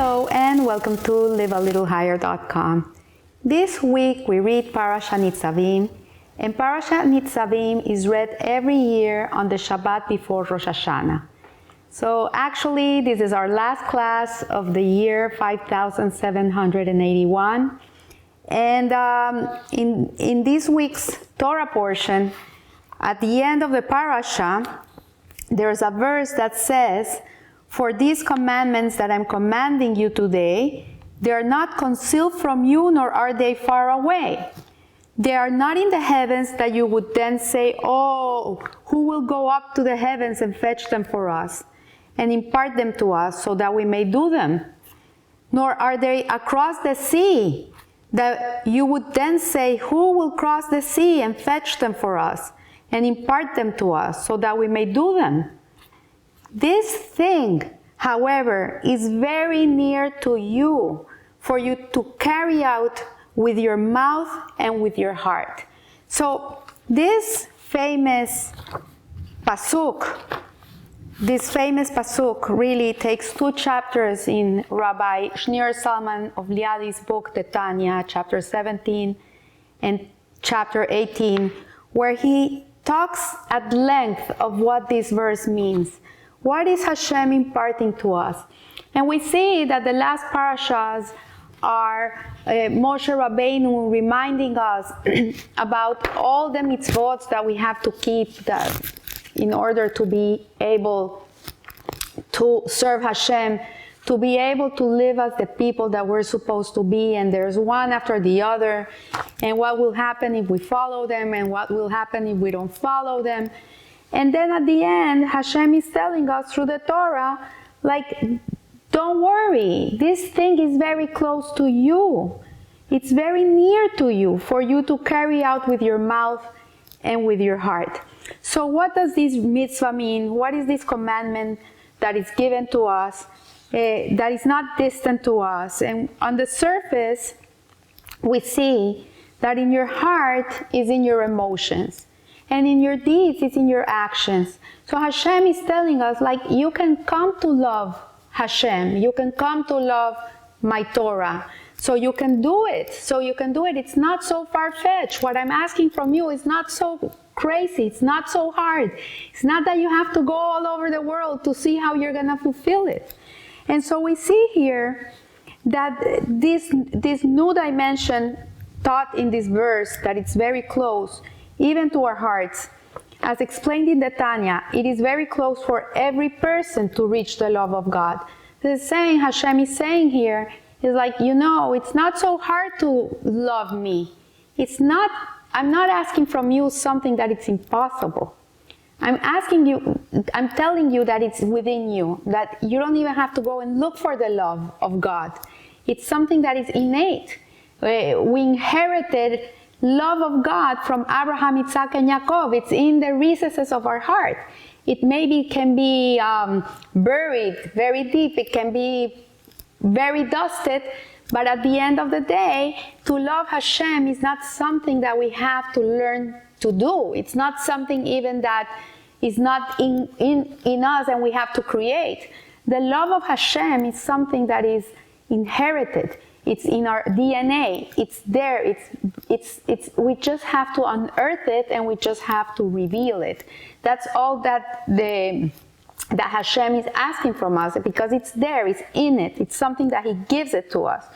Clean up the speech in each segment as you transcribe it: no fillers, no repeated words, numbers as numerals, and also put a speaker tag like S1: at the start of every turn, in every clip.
S1: Hello and welcome to livealittlehigher.com. This week we read Parashah Nitzavim, and Parashah Nitzavim is read every year on the Shabbat before Rosh Hashanah. So actually this is our last class of the year 5781, and in this week's Torah portion, at the end of the Parashah, there's a verse that says, "For these commandments that I'm commanding you today, they are not concealed from you, nor are they far away. They are not in the heavens that you would then say, 'Oh, who will go up to the heavens and fetch them for us and impart them to us so that we may do them?' Nor are they across the sea that you would then say, 'Who will cross the sea and fetch them for us and impart them to us so that we may do them?' This thing, however, is very near to you for you to carry out with your mouth and with your heart." So this famous pasuk really takes 2 chapters in Rabbi Shneur Salman of Liadi's book, the Tanya, chapter 17 and chapter 18, where he talks at length of what this verse means. What is Hashem imparting to us? And we see that the last parashas are Moshe Rabbeinu reminding us about all the mitzvot that we have to keep that in order to be able to serve Hashem, to be able to live as the people that we're supposed to be, and there's one after the other, and what will happen if we follow them, and what will happen if we don't follow them. And then at the end, Hashem is telling us through the Torah, like, don't worry, this thing is very close to you. It's very near to you for you to carry out with your mouth and with your heart. So what does this mitzvah mean? What is this commandment that is given to us, that is not distant to us? And on the surface, we see that in your heart is in your emotions. And in your deeds, it's in your actions. So Hashem is telling us, like, you can come to love Hashem. You can come to love my Torah. So you can do it. It's not so far-fetched. What I'm asking from you is not so crazy. It's not so hard. It's not that you have to go all over the world to see how you're going to fulfill it. And so we see here that this new dimension taught in this verse, that it's very close even to our hearts. As explained in the Tanya, it is very close for every person to reach the love of God. The saying Hashem is saying here is like, it's not so hard to love me. I'm not asking from you something that it's impossible. I'm telling you that it's within you, that you don't even have to go and look for the love of God. It's something that is innate. We inherited love of God from Abraham, Isaac, and Yaakov. It's in the recesses of our heart. It can be buried very deep. It can be very dusted. But at the end of the day, to love Hashem is not something that we have to learn to do. It's not something even that is not in us and we have to create. The love of Hashem is something that is inherited. It's in our DNA. It's there. We just have to unearth it, and we just have to reveal it. That's all that Hashem is asking from us, because it's there. It's in it. It's something that He gives it to us.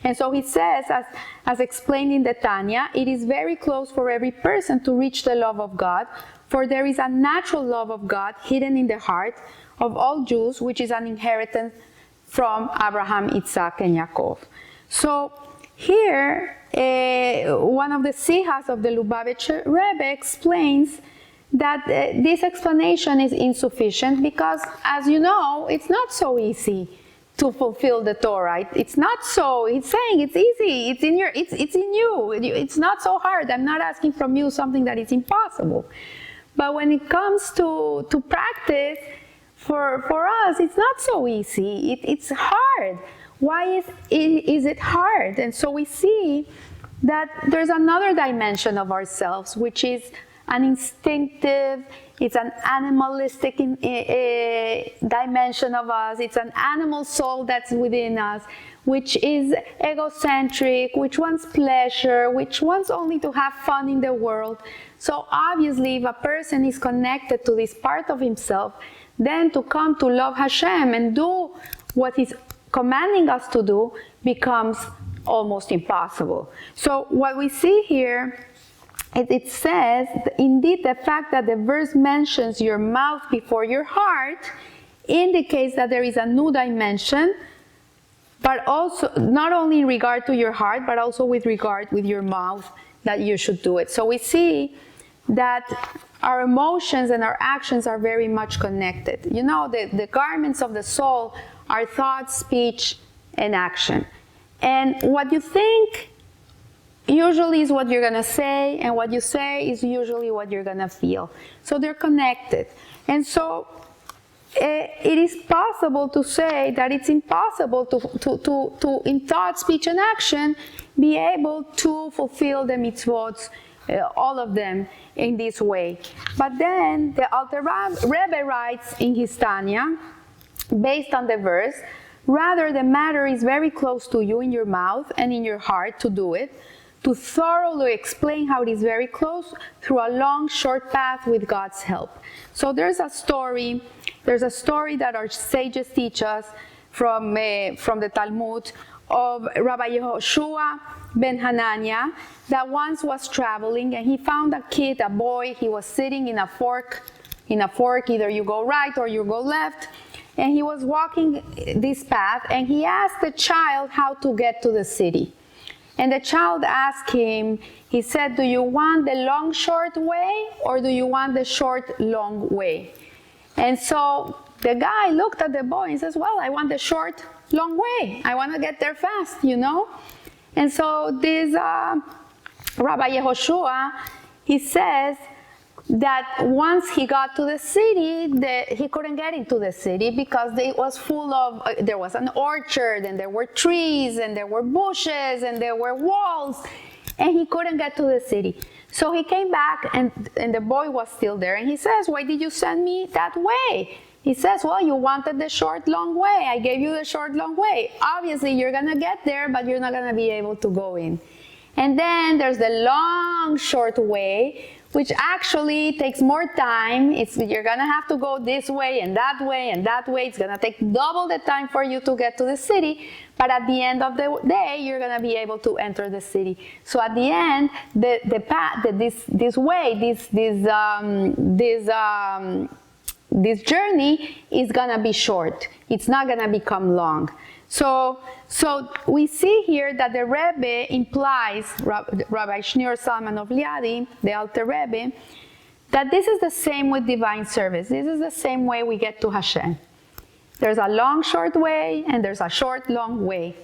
S1: And so He says, as explained in the Tanya, it is very close for every person to reach the love of God, for there is a natural love of God hidden in the heart of all Jews, which is an inheritance from Abraham, Isaac, and Yaakov. So here, one of the Sihas of the Lubavitcher Rebbe explains that this explanation is insufficient because, as you know, it's not so easy to fulfill the Torah. It's not so. It's saying it's easy. It's in you. It's not so hard. I'm not asking from you something that is impossible. But when it comes to practice, for us, it's not so easy. It's hard. Why is it hard? And so we see that there's another dimension of ourselves, which is an instinctive, it's an animalistic dimension of us. It's an animal soul that's within us, which is egocentric, which wants pleasure, which wants only to have fun in the world. So obviously, if a person is connected to this part of himself, then to come to love Hashem and do what He's commanding us to do becomes almost impossible. So what we see here, it says, indeed, the fact that the verse mentions your mouth before your heart indicates that there is a new dimension, but also not only in regard to your heart, but also with regard with your mouth, that you should do it. So we see that our emotions and our actions are very much connected. You know, the garments of the soul are thought, speech, and action. And what you think usually is what you're going to say, and what you say is usually what you're going to feel. So they're connected. And so it is possible to say that it's impossible to in thought, speech, and action, be able to fulfill the mitzvot, all of them, in this way. But then the Alter Rebbe writes in his Tanya, based on the verse, rather the matter is very close to you in your mouth and in your heart to do it, to thoroughly explain how it is very close through a long, short path with God's help. So there's a story that our sages teach us from the Talmud of Rabbi Yehoshua ben Hananiah, that once was traveling and he found a boy, he was sitting in a fork, either you go right or you go left, and he was walking this path, and he asked the child how to get to the city. And the child asked him, he said, do you want the long, short way, or do you want the short, long way? And so the guy looked at the boy and says, well, I want the short, long way. I want to get there fast, you know? And so this Rabbi Yehoshua, he says that once he got to the city, he couldn't get into the city because it was full of, there was an orchard, and there were trees, and there were bushes, and there were walls, and he couldn't get to the city. So he came back, and the boy was still there, and he says, why did you send me that way? He says, well, you wanted the short, long way. I gave you the short, long way. Obviously, you're going to get there, but you're not going to be able to go in. And then there's the long, short way, which actually takes more time. You're going to have to go this way and that way and that way. It's going to take double the time for you to get to the city. But at the end of the day, you're going to be able to enter the city. So at the end, this journey is going to be short. It's not going to become long. So we see here that the Rebbe implies, Rabbi Shneur Salman of Liadi, the Alter Rebbe, that this is the same with divine service. This is the same way we get to Hashem. There's a long, short way, and there's a short, long way.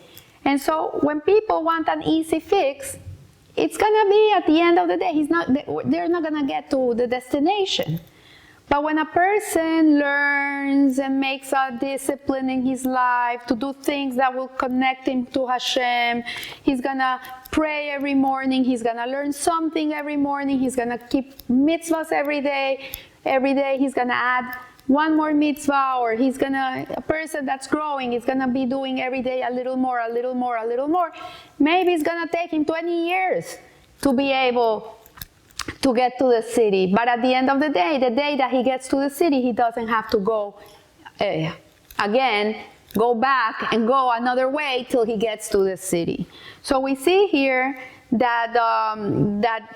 S1: And so when people want an easy fix, it's going to be at the end of the day, they're not going to get to the destination. But when a person learns and makes a discipline in his life to do things that will connect him to Hashem, he's going to pray every morning, he's going to learn something every morning, he's going to keep mitzvahs every day he's going to add one more mitzvah, or a person that's growing is going to be doing every day a little more. Maybe it's going to take him 20 years to be able to get to the city. But at the end of the day that he gets to the city, he doesn't have to go go back and go another way till he gets to the city. So we see here that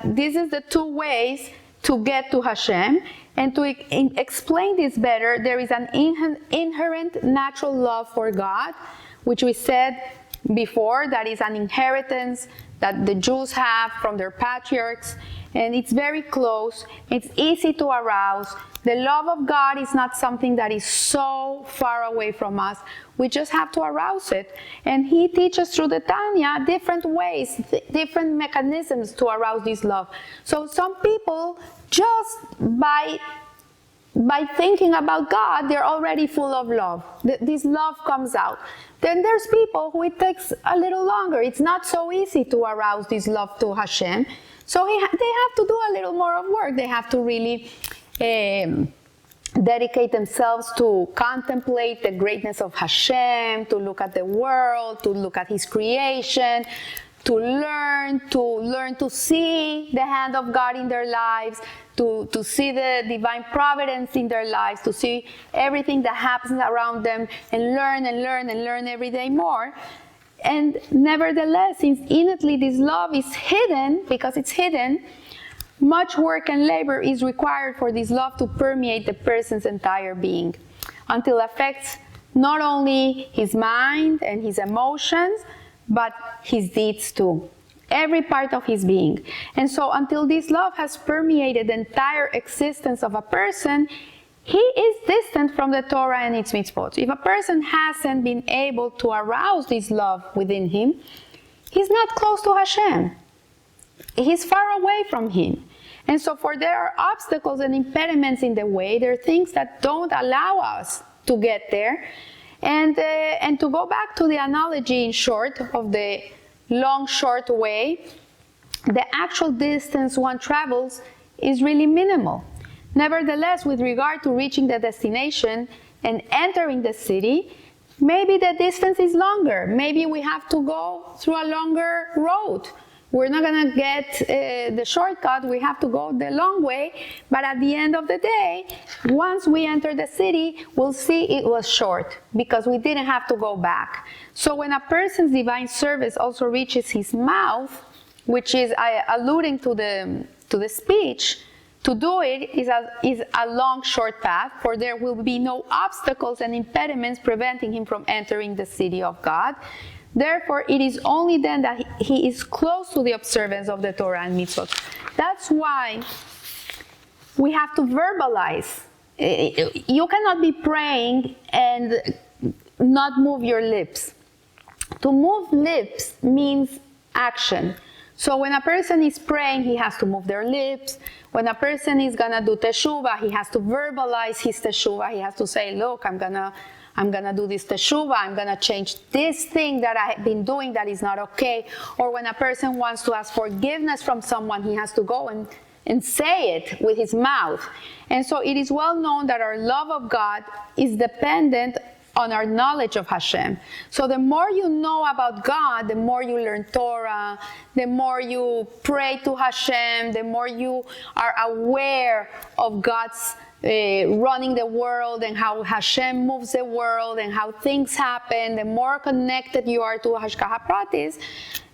S1: this is the two ways to get to Hashem. And to explain this better, there is an inherent natural love for God, which we said before, that is an inheritance that the Jews have from their patriarchs, and it's very close, it's easy to arouse. The love of God is not something that is so far away from us. We just have to arouse it. And he teaches through the Tanya different ways, different mechanisms to arouse this love. So some people, just by thinking about God, they're already full of love. This love comes out. Then there's people who it takes a little longer. It's not so easy to arouse this love to Hashem. So they have to do a little more of work. They have to really dedicate themselves to contemplate the greatness of Hashem, to look at the world, to look at His creation, to learn to see the hand of God in their lives, to see the divine providence in their lives, to see everything that happens around them, and learn every day more. And nevertheless, since innately this love is hidden, because it's hidden, much work and labor is required for this love to permeate the person's entire being, until it affects not only his mind and his emotions, but his deeds too, every part of his being. And so until this love has permeated the entire existence of a person, he is distant from the Torah and its mitzvot. If a person hasn't been able to arouse this love within him, he's not close to Hashem. He's far away from Him. And so for there are obstacles and impediments in the way. There are things that don't allow us to get there. And to go back to the analogy in short of the long, short way, the actual distance one travels is really minimal. Nevertheless, with regard to reaching the destination and entering the city, maybe the distance is longer. Maybe we have to go through a longer road. We're not going to get the shortcut. We have to go the long way. But at the end of the day, once we enter the city, we'll see it was short because we didn't have to go back. So when a person's divine service also reaches his mouth, which is alluding to the speech, to do it is a long, short path, for there will be no obstacles and impediments preventing him from entering the city of God. Therefore, it is only then that he is close to the observance of the Torah and mitzvot. That's why we have to verbalize. You cannot be praying and not move your lips. To move lips means action. So when a person is praying, he has to move their lips. When a person is going to do teshuvah, he has to verbalize his teshuvah. He has to say, look, I'm gonna do this teshuvah, I'm gonna change this thing that I've been doing that is not okay. Or when a person wants to ask forgiveness from someone, he has to go and say it with his mouth. And so it is well known that our love of God is dependent on our knowledge of Hashem. So the more you know about God, the more you learn Torah, the more you pray to Hashem, the more you are aware of God's running the world and how Hashem moves the world and how things happen. The more connected you are to Hashgacha Pratis,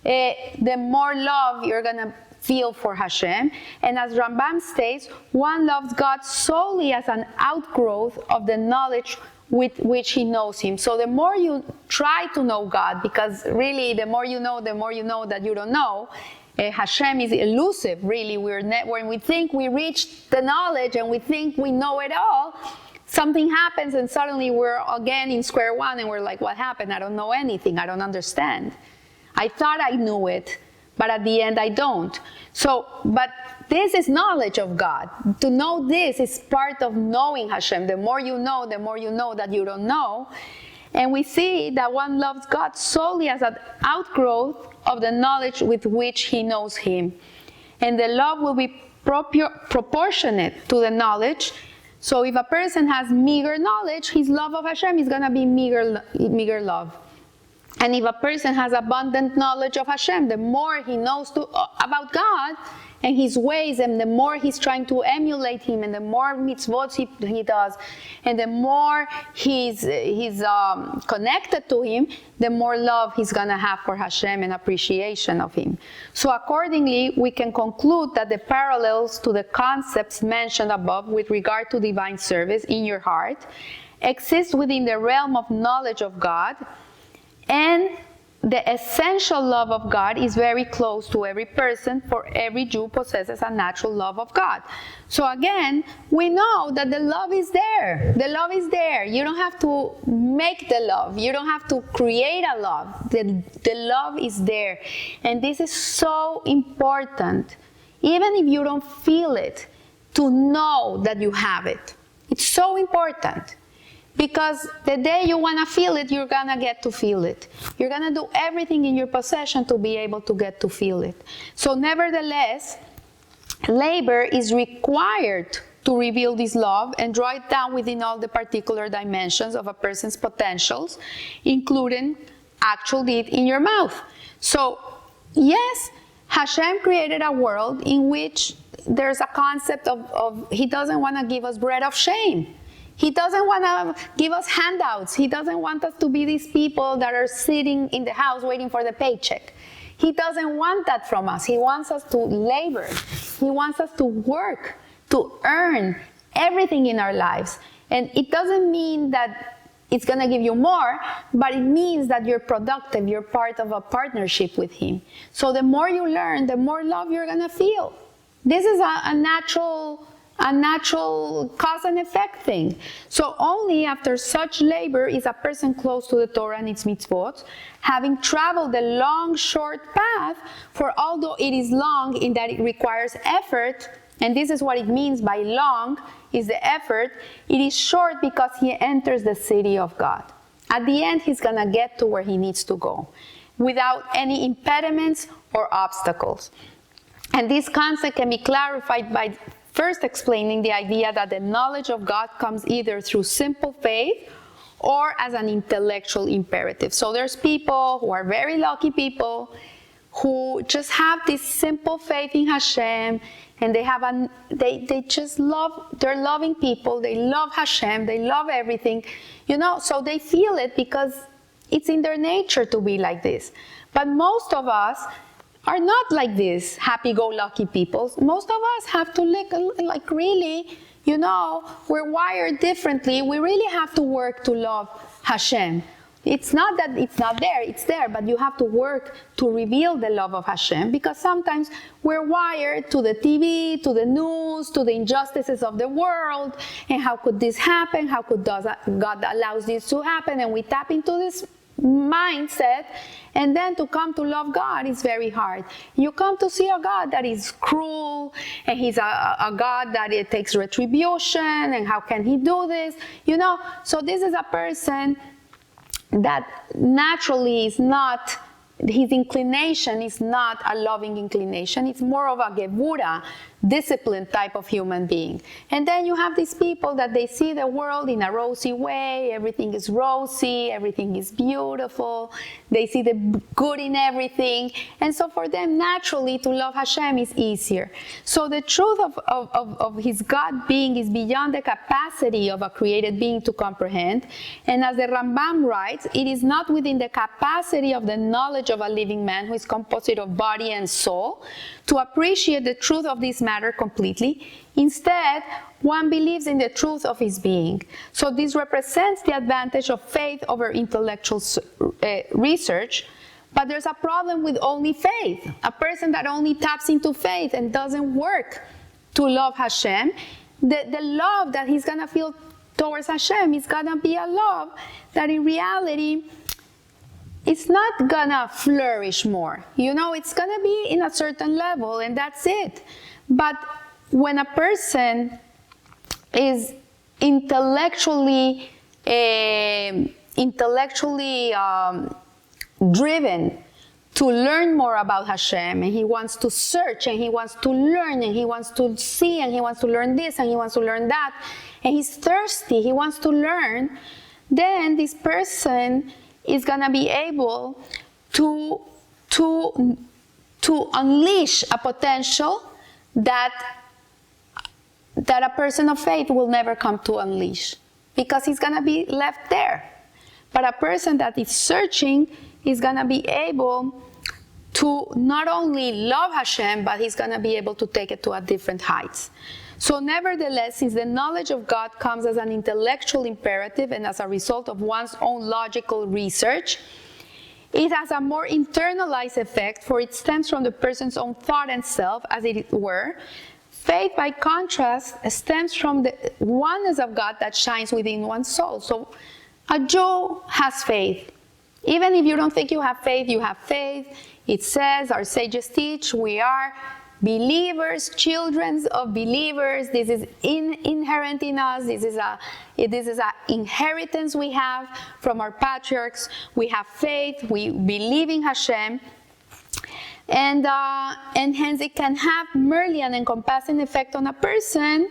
S1: the more love you're going to feel for Hashem. And as Rambam states, one loves God solely as an outgrowth of the knowledge with which he knows Him. So the more you try to know God, because really the more you know that you don't know. Hashem is elusive, really. When we think we reached the knowledge and we think we know it all, something happens and suddenly we're again in square one and we're like, what happened? I don't know anything. I don't understand. I thought I knew it, but at the end I don't. So, but this is knowledge of God. To know this is part of knowing Hashem. The more you know that you don't know. And we see that one loves God solely as an outgrowth of the knowledge with which he knows Him. And the love will be proportionate to the knowledge. So if a person has meager knowledge, his love of Hashem is going to be meager love. And if a person has abundant knowledge of Hashem, the more he knows about God and His ways, and the more he's trying to emulate Him, and the more mitzvot he does, and the more he's connected to Him, the more love he's going to have for Hashem and appreciation of Him. So accordingly, we can conclude that the parallels to the concepts mentioned above with regard to divine service in your heart exist within the realm of knowledge of God, and the essential love of God is very close to every person, for every Jew possesses a natural love of God. So again, we know that the love is there. The love is there. You don't have to make the love. You don't have to create a love. The love is there. And this is so important, even if you don't feel it, to know that you have it. It's so important. Because the day you want to feel it, you're going to get to feel it. You're going to do everything in your possession to be able to get to feel it. So nevertheless, labor is required to reveal this love and draw it down within all the particular dimensions of a person's potentials, including actual deed in your mouth. So, yes, Hashem created a world in which there's a concept of He doesn't want to give us bread of shame. He doesn't want to give us handouts. He doesn't want us to be these people that are sitting in the house waiting for the paycheck. He doesn't want that from us. He wants us to labor. He wants us to work, to earn everything in our lives. And it doesn't mean that it's going to give you more, but it means that you're productive. You're part of a partnership with Him. So the more you learn, the more love you're going to feel. This is a natural cause and effect thing. So only after such labor is a person close to the Torah and its mitzvot, having traveled the long, short path, for although it is long in that it requires effort, and this is what it means by long, is the effort, it is short because he enters the city of God. At the end, he's going to get to where he needs to go, without any impediments or obstacles. And this concept can be clarified by first explaining the idea that the knowledge of God comes either through simple faith or as an intellectual imperative. So there's people who are very lucky people who just have this simple faith in Hashem, and they just love, they're loving people, they love Hashem, they love everything, so they feel it because it's in their nature to be like this. But most of us are not like this happy-go-lucky people. Most of us have to like really, we're wired differently. We really have to work to love Hashem. It's not that it's not there, it's there, but you have to work to reveal the love of Hashem, because sometimes we're wired to the TV, to the news, to the injustices of the world, and how could this happen? How could God allows this to happen? And we tap into this mindset, and then to come to love God is very hard. You come to see a God that is cruel, and He's a God that it takes retribution, and how can He do this? So this is a person that naturally is not, his inclination is not a loving inclination. It's more of a gevura, disciplined type of human being. And then you have these people that they see the world in a rosy way. Everything is rosy, everything is beautiful. They see the good in everything. And so for them, naturally, to love Hashem is easier. So the truth of His God being is beyond the capacity of a created being to comprehend. And as the Rambam writes, it is not within the capacity of the knowledge of a living man, who is composite of body and soul, to appreciate the truth of this matter completely. Instead, one believes in the truth of his being. So this represents the advantage of faith over intellectual research. But there's a problem with only faith. A person that only taps into faith and doesn't work to love Hashem, the love that he's going to feel towards Hashem is going to be a love that in reality, it's not gonna flourish more. It's gonna be in a certain level, and that's it. But when a person is intellectually driven to learn more about Hashem, and he wants to search, and he wants to learn, and he wants to see, and he wants to learn this, and he wants to learn that, and he's thirsty, he wants to learn, then this person is going to be able to unleash a potential that a person of faith will never come to unleash, because he's going to be left there. But a person that is searching is going to be able to not only love Hashem, but he's going to be able to take it to a different heights. So nevertheless, since the knowledge of God comes as an intellectual imperative and as a result of one's own logical research, it has a more internalized effect, for it stems from the person's own thought and self, as it were. Faith, by contrast, stems from the oneness of God that shines within one's soul. So a Jew has faith. Even if you don't think you have faith, you have faith. It says, our sages teach, we are believers, children of believers. This is inherent in us. This is a inheritance we have from our patriarchs. We have faith. We believe in Hashem. And hence it can have merely an encompassing effect on a person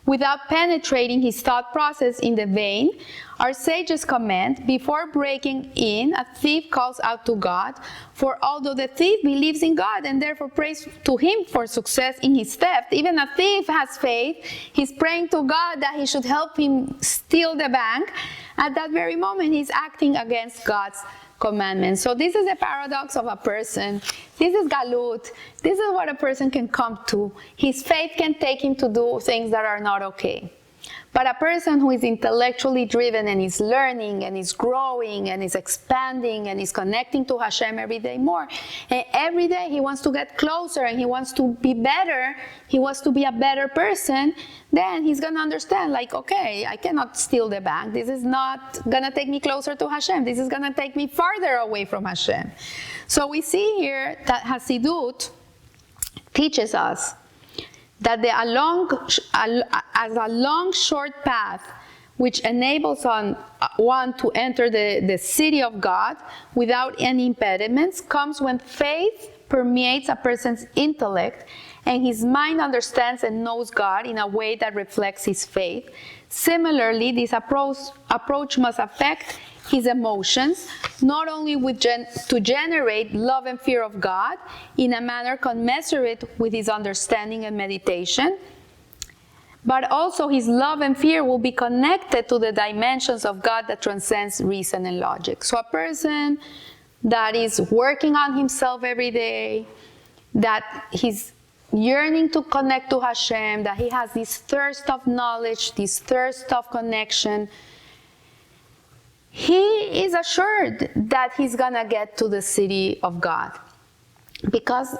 S1: without penetrating his thought process in the vein. Our sages comment, before breaking in, a thief calls out to God, for although the thief believes in God and therefore prays to him for success in his theft, even a thief has faith. He's praying to God that he should help him steal the bank. At that very moment, he's acting against God's commandments. So this is the paradox of a person. This is galut. This is what a person can come to. His faith can take him to do things that are not okay. But a person who is intellectually driven and is learning and is growing and is expanding and is connecting to Hashem every day more, and every day he wants to get closer and he wants to be better, he wants to be a better person, then he's going to understand, like, okay, I cannot steal the bank. This is not going to take me closer to Hashem. This is going to take me farther away from Hashem. So we see here that Hasidut teaches us that as a long short path which enables one to enter the city of God without any impediments comes when faith permeates a person's intellect and his mind understands and knows God in a way that reflects his faith. Similarly, this approach must affect his emotions, not only to generate love and fear of God in a manner commensurate with his understanding and meditation, but also his love and fear will be connected to the dimensions of God that transcends reason and logic. So a person that is working on himself every day, that he's yearning to connect to Hashem, that he has this thirst of knowledge, this thirst of connection, he is assured that he's gonna get to the city of God, because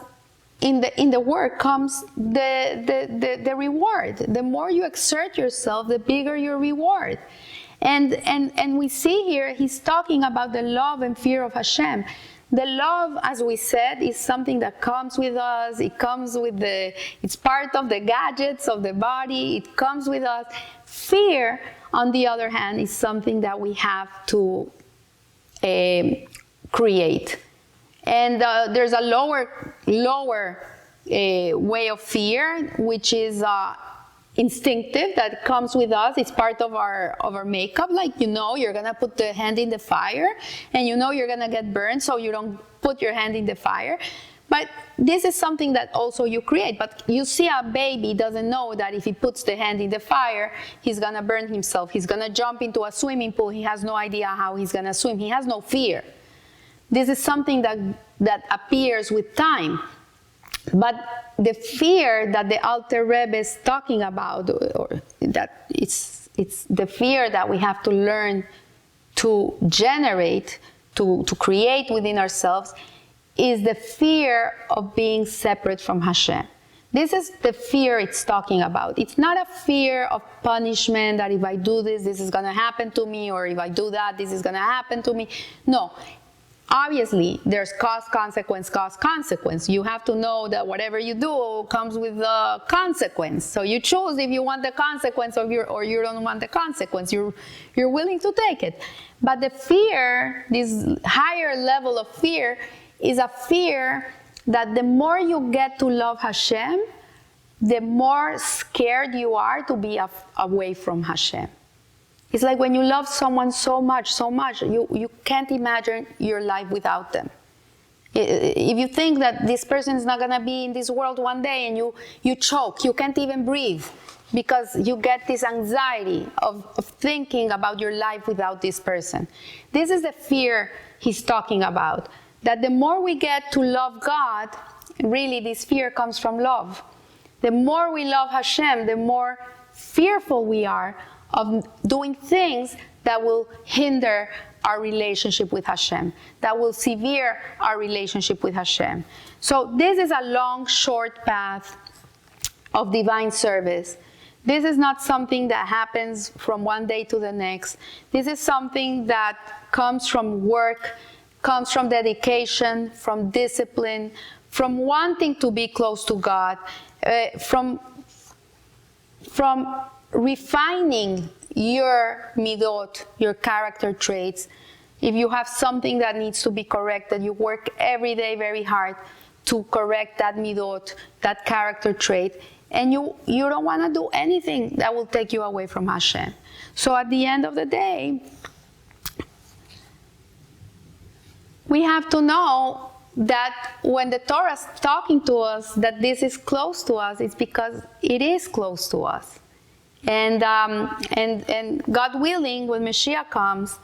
S1: in the work comes the reward. The more you exert yourself, the bigger your reward. And we see here he's talking about the love and fear of Hashem. The love, as we said, is something that comes with us. It comes with it's part of the gadgets of the body. It comes with us. Fear, on the other hand, is something that we have to create. And there's a lower way of fear, which is instinctive, that comes with us. It's part of our makeup. Like, you're gonna put the hand in the fire, and you're gonna get burned, so you don't put your hand in the fire. But this is something that also you create. But you see, a baby doesn't know that if he puts the hand in the fire, he's gonna burn himself. He's gonna jump into a swimming pool. He has no idea how he's gonna swim. He has no fear. This is something that appears with time. But the fear that the Alter Rebbe is talking about, or that it's the fear that we have to learn to generate, to create within ourselves, is the fear of being separate from Hashem. This is the fear it's talking about. It's not a fear of punishment, that if I do this is going to happen to me, or if I do that, this is going to happen to me. No. Obviously, there's cause, consequence. You have to know that whatever you do comes with a consequence. So you choose if you want the consequence or you don't want the consequence. You're willing to take it. But the fear, this higher level of fear, is a fear that the more you get to love Hashem, the more scared you are to be away from Hashem. It's like when you love someone so much, you can't imagine your life without them. If you think that this person is not going to be in this world one day, and you choke, you can't even breathe, because you get this anxiety of thinking about your life without this person. This is the fear he's talking about. That the more we get to love God, really this fear comes from love. The more we love Hashem, the more fearful we are of doing things that will hinder our relationship with Hashem, that will sever our relationship with Hashem. So this is a long, short path of divine service. This is not something that happens from one day to the next. This is something that comes from work, comes from dedication, from discipline, from wanting to be close to God, from refining your midot, your character traits. If you have something that needs to be corrected, you work every day very hard to correct that midot, that character trait, and you don't want to do anything that will take you away from Hashem. So at the end of the day, we have to know that when the Torah is talking to us, that this is close to us, it's because it is close to us. And God willing, when Mashiach comes,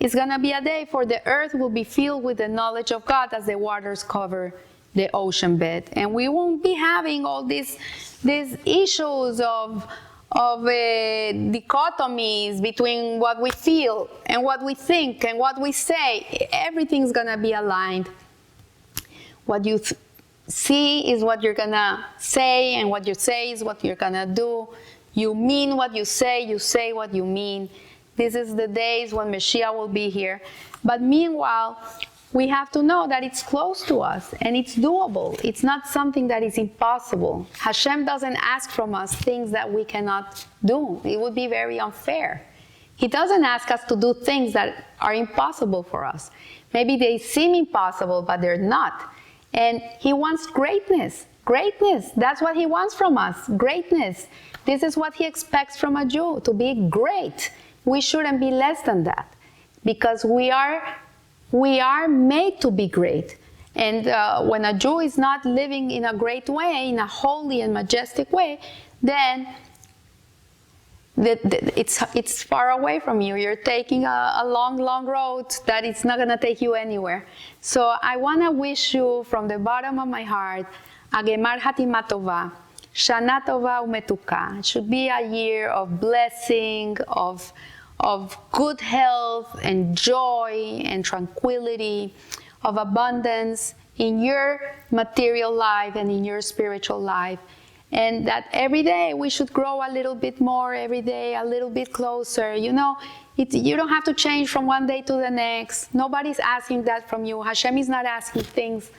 S1: it's going to be a day for the earth will be filled with the knowledge of God as the waters cover the ocean bed. And we won't be having all these issues of dichotomies between what we feel and what we think and what we say. Everything's going to be aligned. What you see is what you're going to say, and what you say is what you're going to do. You mean what you say what you mean. This is the days when Mashiach will be here. But meanwhile, we have to know that it's close to us and it's doable. It's not something that is impossible. Hashem doesn't ask from us things that we cannot do. It would be very unfair. He doesn't ask us to do things that are impossible for us. Maybe they seem impossible, but they're not. And He wants greatness. Greatness. That's what He wants from us. Greatness. This is what He expects from a Jew, to be great. We shouldn't be less than that, because we are made to be great. And when a Jew is not living in a great way, in a holy and majestic way, then it's far away from you. You're taking a long, long road that it's not going to take you anywhere. So I want to wish you from the bottom of my heart, Agemar Hatima Tova, Shana Tova Umetuka. It should be a year of blessing, of good health and joy and tranquility, of abundance in your material life and in your spiritual life. And that every day we should grow a little bit more, every day a little bit closer. You know, you don't have to change from one day to the next. Nobody's asking that from you. Hashem is not asking things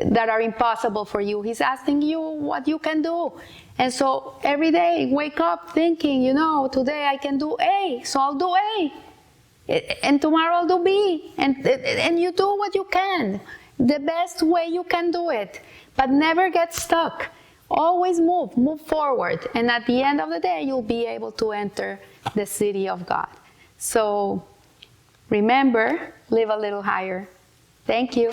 S1: that are impossible for you. He's asking you what you can do. And so every day, wake up thinking, you know, today I can do A, so I'll do A. And tomorrow I'll do B. And you do what you can, the best way you can do it. But never get stuck. Always move forward. And at the end of the day, you'll be able to enter the city of God. So remember, live a little higher. Thank you.